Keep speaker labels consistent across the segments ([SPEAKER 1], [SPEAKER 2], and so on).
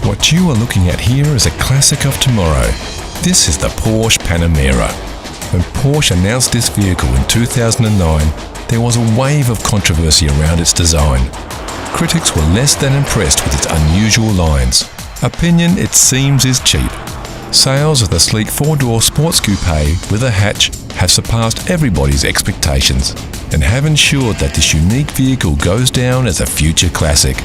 [SPEAKER 1] What you are looking at here is a classic of tomorrow. This is the Porsche Panamera. When Porsche announced this vehicle in 2009, there was a wave of controversy around its design. Critics were less than impressed with its unusual lines. Opinion, it seems, is cheap. Sales of the sleek four-door sports coupe with a hatch have surpassed everybody's expectations and have ensured that this unique vehicle goes down as a future classic.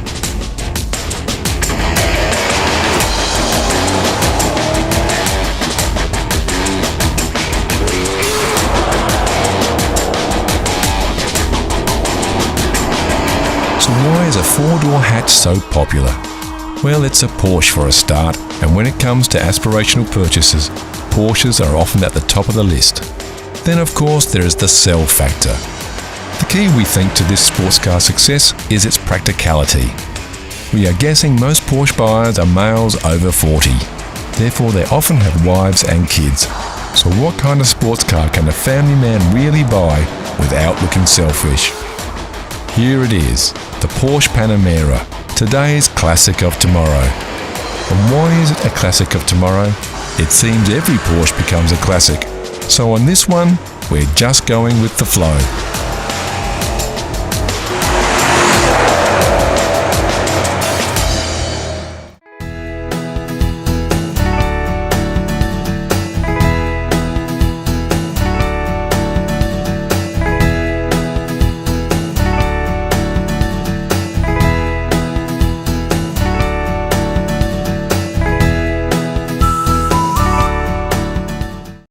[SPEAKER 1] So why is a four-door hatch so popular? Well, it's a Porsche for a start, and when it comes to aspirational purchases, Porsches are often at the top of the list. Then of course there is the sell factor. The key, we think, to this sports car success is its practicality. We are guessing most Porsche buyers are males over 40. Therefore they often have wives and kids. So what kind of sports car can a family man really buy without looking selfish? Here it is, the Porsche Panamera, today's classic of tomorrow. And why is it a classic of tomorrow? It seems every Porsche becomes a classic. So on this one, we're just going with the flow.